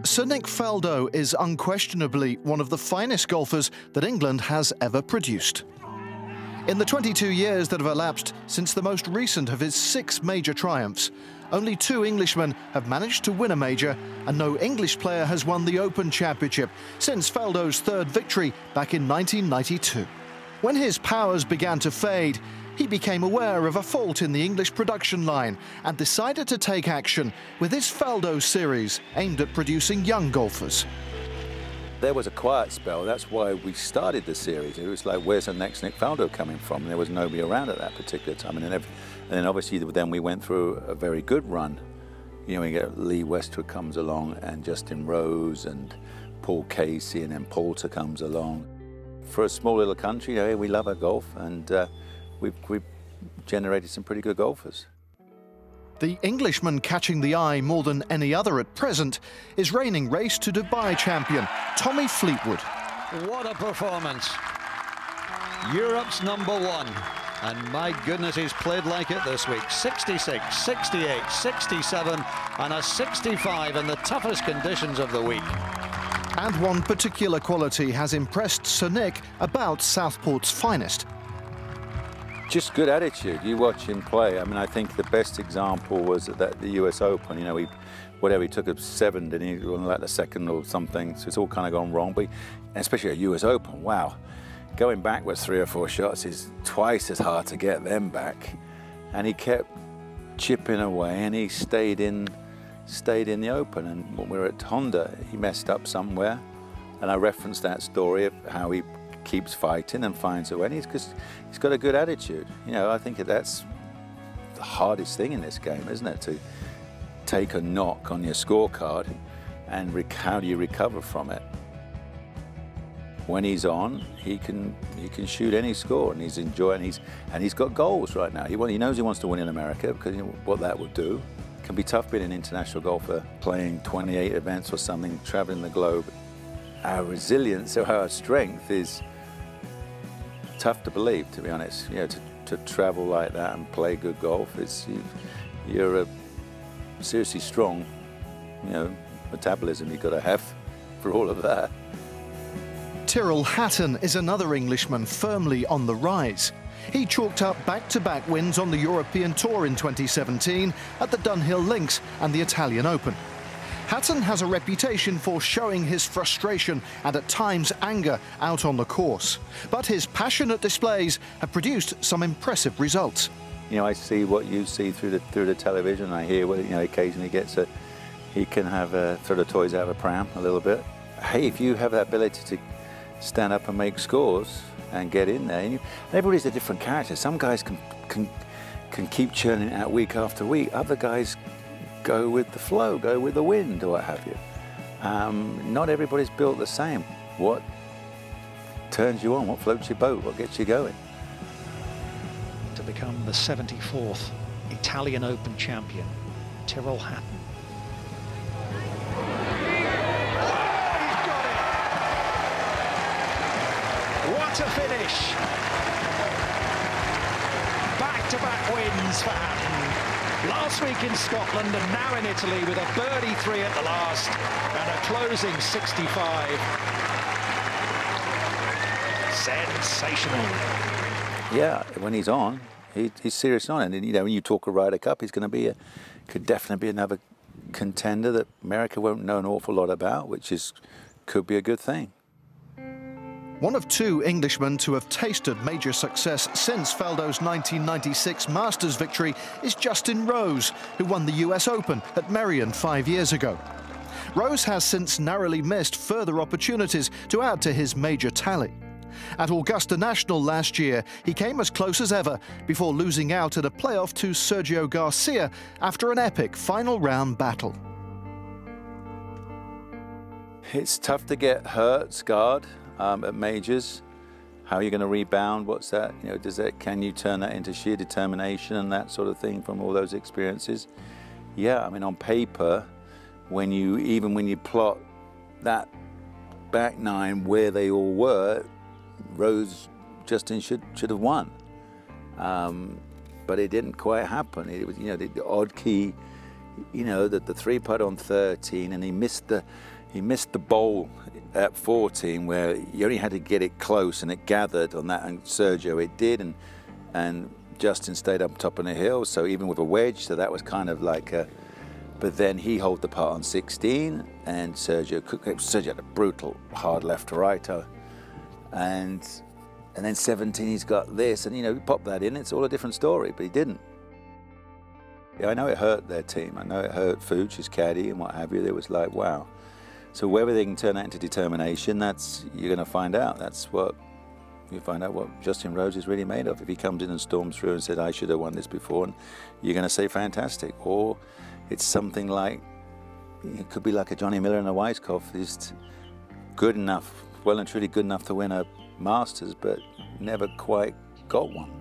Sir Nick Faldo is unquestionably one of the finest golfers that England has ever produced. In the 22 years that have elapsed since the most recent of his 6 major triumphs, only 2 Englishmen have managed to win a major, and no English player has won the Open Championship since Faldo's 3rd victory back in 1992. When his powers began to fade, he became aware of a fault in the English production line and decided to take action with his Faldo series aimed at producing young golfers. There was a quiet spell. That's why we started the series. It was like, where's the next Nick Faldo coming from? And there was nobody around at that particular time. And then obviously then we went through a very good run. You know, we get Lee Westwood comes along and Justin Rose and Paul Casey, and then Poulter comes along. For a small little country, you know, we love our golf, and we've generated some pretty good golfers. The Englishman catching the eye more than any other at present is reigning Race to Dubai champion Tommy Fleetwood. What a performance. Europe's #1. And my goodness, he's played like it this week. 66, 68, 67 and a 65 in the toughest conditions of the week. And one particular quality has impressed Sir Nick about Southport's finest. Just good attitude. You watch him play. I mean, I think the best example was at the US Open. You know, he took a 7, didn't he? Like the 2nd or something. So it's all kind of gone wrong. But especially at US Open, wow. Going backwards 3 or 4 shots is twice as hard to get them back. And he kept chipping away, and he stayed in the Open. And when we were at Honda, he messed up somewhere. And I referenced that story of how he keeps fighting and finds a way. Because he's got a good attitude. You know, I think that's the hardest thing in this game, isn't it? To take a knock on your scorecard and how do you recover from it? When he's on, he can shoot any score, and he's enjoying. He's got goals right now. He knows he wants to win in America, because you know what that would do. It can be tough being an international golfer, playing 28 events or something, traveling the globe. Our resilience or our strength is tough to believe, to be honest. You know, to travel like that and play good golf, you're a seriously strong, you know, metabolism you've got to have for all of that. Tyrrell Hatton is another Englishman firmly on the rise. He chalked up back-to-back wins on the European Tour in 2017 at the Dunhill Links and the Italian Open. Hatton has a reputation for showing his frustration and at times anger out on the course. But his passionate displays have produced some impressive results. You know, I see what you see through the television. I hear what, you know, occasionally he can have throw the toys out of a pram a little bit. Hey, if you have that ability to stand up and make scores and get in there, and everybody's a different character. Some guys can keep churning it out week after week. Other guys go with the flow, go with the wind, or what have you. Not everybody's built the same. What turns you on? What floats your boat? What gets you going? To become the 74th Italian Open champion, Tyrrell Hatton. What a finish! Back-to-back wins for Hatton. Last week in Scotland and now in Italy with a birdie 3 at the last and a closing 65. Sensational. Yeah, when he's on, he's serious on it. And you know, when you talk a Ryder Cup, he's going to could definitely be another contender that America won't know an awful lot about, which could be a good thing. One of 2 Englishmen to have tasted major success since Faldo's 1996 Masters victory is Justin Rose, who won the US Open at Merion 5 years ago. Rose has since narrowly missed further opportunities to add to his major tally. At Augusta National last year, he came as close as ever before losing out in a playoff to Sergio Garcia after an epic final round battle. It's tough to get hurt, scarred. At majors, how are you going to rebound? What's that? You know, can you turn that into sheer determination and that sort of thing from all those experiences? Yeah, I mean, on paper, even when you plot that back 9 where they all were, Justin should have won. But it didn't quite happen. It was, you know, the odd key you know, the 3-putt on 13, and he missed the bowl at 14 where you only had to get it close, and it gathered on that, and Sergio it did, and Justin stayed up top on the hill, so even with a wedge, so that was kind of like a, but then he holed the putt on 16, and Sergio had a brutal hard left to right, and then 17 he's got this, and you know, he popped that in, it's all a different story, but he didn't. Yeah, I know it hurt their team, I know it hurt Fuchs, his caddy and what have you. It was like, wow. So whether they can turn that into determination, that's, you're going to find out. That's what you find out, what Justin Rose is really made of. If he comes in and storms through and said, I should have won this before, and you're going to say fantastic. Or it's something like, it could be like a Johnny Miller and a Weiskopf, is good enough, well and truly good enough to win a Masters, but never quite got one.